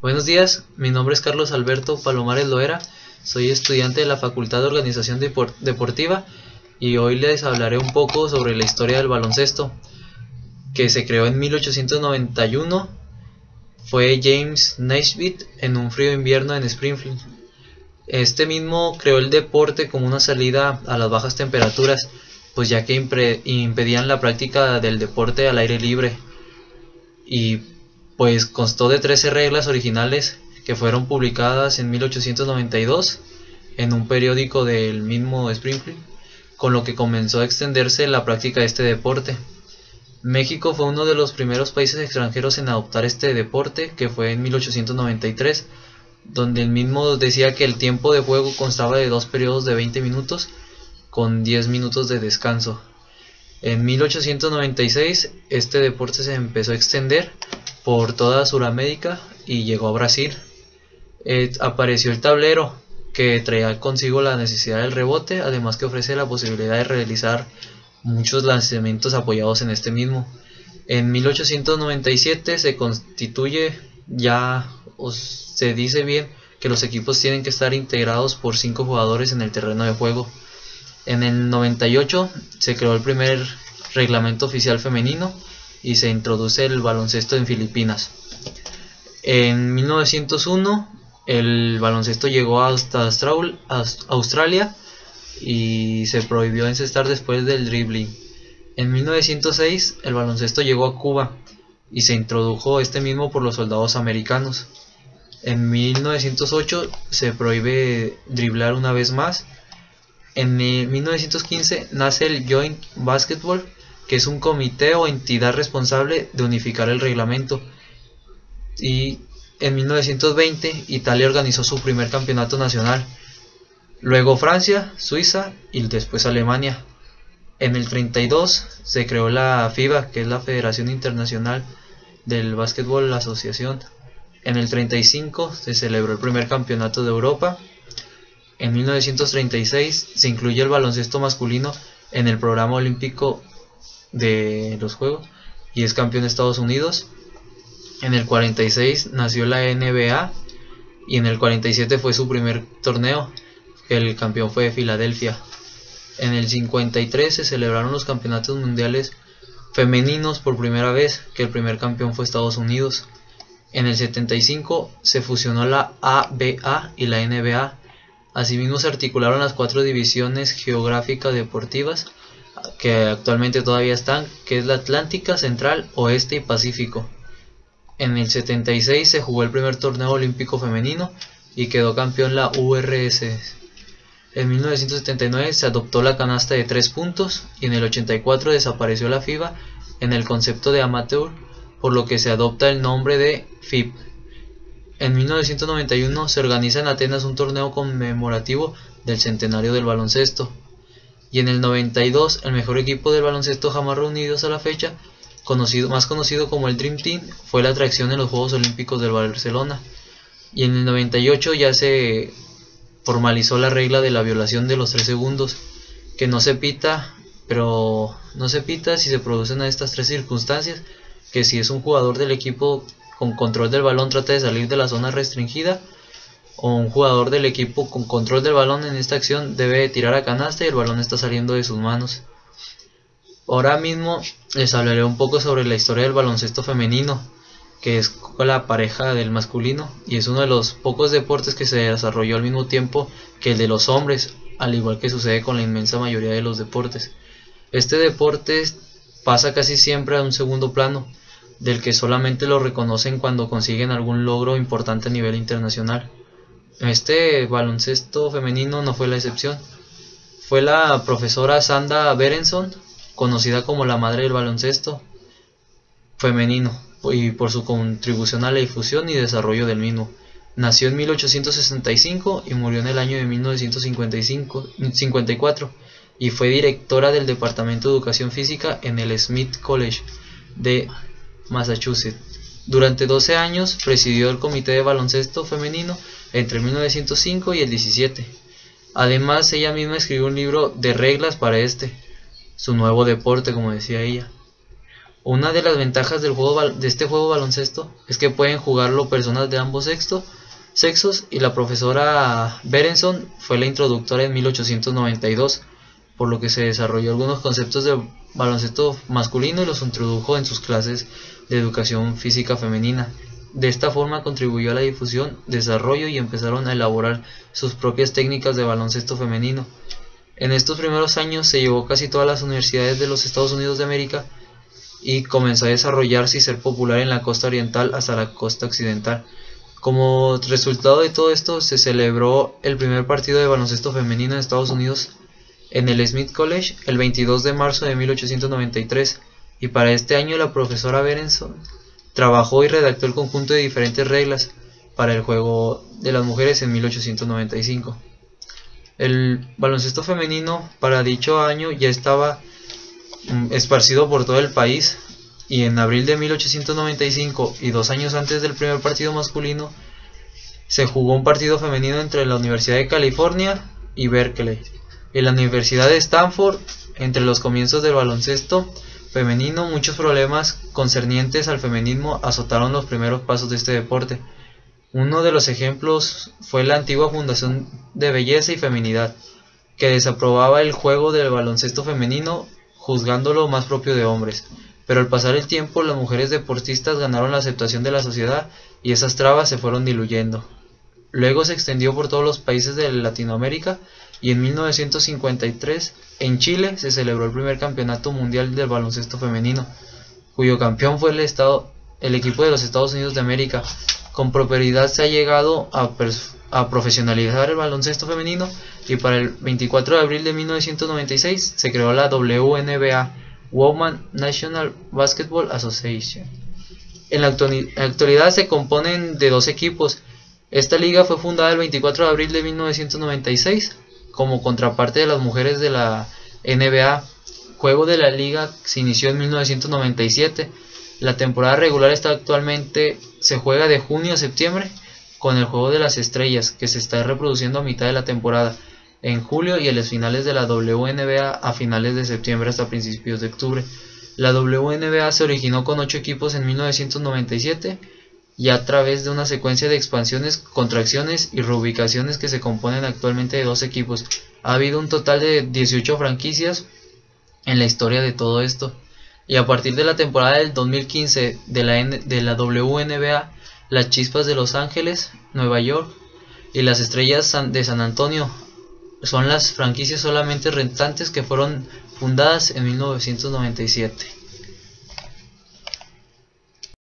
Buenos días, mi nombre es Carlos Alberto Palomares Loera, soy estudiante de la Facultad de Organización Deportiva y hoy les hablaré un poco sobre la historia del baloncesto, que se creó en 1891. Fue James Naismith en un frío invierno en Springfield. Este mismo creó el deporte como una salida a las bajas temperaturas, pues ya que impedían la práctica del deporte al aire libre, y pues constó de 13 reglas originales que fueron publicadas en 1892 en un periódico del mismo Springfield, con lo que comenzó a extenderse la práctica de este deporte. México fue uno de los primeros países extranjeros en adoptar este deporte, que fue en 1893, donde el mismo decía que el tiempo de juego constaba de 2 periodos de 20 minutos con 10 minutos de descanso. En 1896 este deporte se empezó a extender por toda Sudamérica y llegó a Brasil. Apareció el tablero, que traía consigo la necesidad del rebote, además que ofrece la posibilidad de realizar muchos lanzamientos apoyados en este mismo. En 1897 se constituye ya, se dice bien, que los equipos tienen que estar integrados por 5 jugadores en el terreno de juego. En el 98 se creó el primer reglamento oficial femenino y se introduce el baloncesto en Filipinas. En 1901 el baloncesto llegó hasta Australia y se prohibió encestar después del dribbling. En 1906 el baloncesto llegó a Cuba y se introdujo este mismo por los soldados americanos. En 1908 se prohíbe driblar una vez más. En 1915 nace el Joint Basketball, que es un comité o entidad responsable de unificar el reglamento. Y en 1920 Italia organizó su primer campeonato nacional. Luego Francia, Suiza y después Alemania. En el 32 se creó la FIBA, que es la Federación Internacional del Básquetbol Asociación. En el 35 se celebró el primer campeonato de Europa. En 1936 se incluye el baloncesto masculino en el programa olímpico de los Juegos y es campeón de Estados Unidos. En el 46 nació la NBA y en el 47 fue su primer torneo. El campeón fue Filadelfia. En el 53 se celebraron los campeonatos mundiales femeninos por primera vez, que el primer campeón fue Estados Unidos. En el 75 se fusionó la ABA y la NBA. Asimismo se articularon las 4 divisiones geográficas deportivas que actualmente todavía están, que es la Atlántica, Central, Oeste y Pacífico. En el 76 se jugó el primer torneo olímpico femenino y quedó campeón la URSS. En 1979 se adoptó la canasta de 3 puntos y en el 84 desapareció la FIBA en el concepto de amateur, por lo que se adopta el nombre de FIB. En 1991 se organiza en Atenas un torneo conmemorativo del centenario del baloncesto. Y en el 92 el mejor equipo del baloncesto jamás reunidos a la fecha, más conocido como el Dream Team, fue la atracción en los Juegos Olímpicos del Barcelona. Y en el 98 ya se formalizó la regla de la violación de los 3 segundos, que no se pita, pero no se pita si se producen estas 3 circunstancias: que si es un jugador del equipo con control del balón trata de salir de la zona restringida, o un jugador del equipo con control del balón en esta acción debe tirar a canasta y el balón está saliendo de sus manos. Ahora mismo les hablaré un poco sobre la historia del baloncesto femenino, que es la pareja del masculino y es uno de los pocos deportes que se desarrolló al mismo tiempo que el de los hombres, al igual que sucede con la inmensa mayoría de los deportes. Este deporte pasa casi siempre a un segundo plano, del que solamente lo reconocen cuando consiguen algún logro importante a nivel internacional. Este baloncesto femenino no fue la excepción. Fue la profesora Sandra Berenson, conocida como la madre del baloncesto femenino, y por su contribución a la difusión y desarrollo del mismo. Nació en 1865 y murió en el año de 1954, y fue directora del Departamento de Educación Física en el Smith College de Massachusetts. Durante 12 años presidió el Comité de Baloncesto Femenino entre 1905 y el 17. Además, ella misma escribió un libro de reglas para su nuevo deporte, como decía ella. Una de las ventajas de este juego baloncesto es que pueden jugarlo personas de ambos sexos, y la profesora Berenson fue la introductora en 1892, por lo que se desarrolló algunos conceptos de baloncesto masculino y los introdujo en sus clases de educación física femenina. De esta forma contribuyó a la difusión, desarrollo y empezaron a elaborar sus propias técnicas de baloncesto femenino. En estos primeros años se llevó casi todas las universidades de los Estados Unidos de América y comenzó a desarrollarse y ser popular en la costa oriental hasta la costa occidental. Como resultado de todo esto, se celebró el primer partido de baloncesto femenino en Estados Unidos en el Smith College el 22 de marzo de 1893, y para este año la profesora Berenson trabajó y redactó el conjunto de diferentes reglas para el juego de las mujeres en 1895. El baloncesto femenino para dicho año ya estaba esparcido por todo el país, y en abril de 1895 y 2 años antes del primer partido masculino se jugó un partido femenino entre la Universidad de California y Berkeley y la Universidad de Stanford. Entre los comienzos del baloncesto femenino, muchos problemas concernientes al feminismo azotaron los primeros pasos de este deporte. Uno de los ejemplos fue la antigua Fundación de Belleza y Feminidad, que desaprobaba el juego del baloncesto femenino, juzgándolo más propio de hombres. Pero al pasar el tiempo, las mujeres deportistas ganaron la aceptación de la sociedad y esas trabas se fueron diluyendo. Luego se extendió por todos los países de Latinoamérica, y en 1953 en Chile se celebró el primer campeonato mundial del baloncesto femenino, cuyo campeón fue el equipo de los Estados Unidos de América. Con prosperidad se ha llegado a profesionalizar el baloncesto femenino, y para el 24 de abril de 1996 se creó la WNBA, Women's National Basketball Association. En la actualidad se componen de 2 equipos. Esta liga fue fundada el 24 de abril de 1996 como contraparte de las mujeres de la NBA. Juego de la liga se inició en 1997. La temporada regular actualmente se juega de junio a septiembre, con el juego de las estrellas, que se está reproduciendo a mitad de la temporada en julio, y en las finales de la WNBA a finales de septiembre hasta principios de octubre. La WNBA se originó con 8 equipos en 1997 y a través de una secuencia de expansiones, contracciones y reubicaciones que se componen actualmente de 2 equipos. Ha habido un total de 18 franquicias en la historia de todo esto, y a partir de la temporada del 2015 de la WNBA, las Chispas de Los Ángeles, Nueva York y las Estrellas de San Antonio son las franquicias solamente restantes que fueron fundadas en 1997.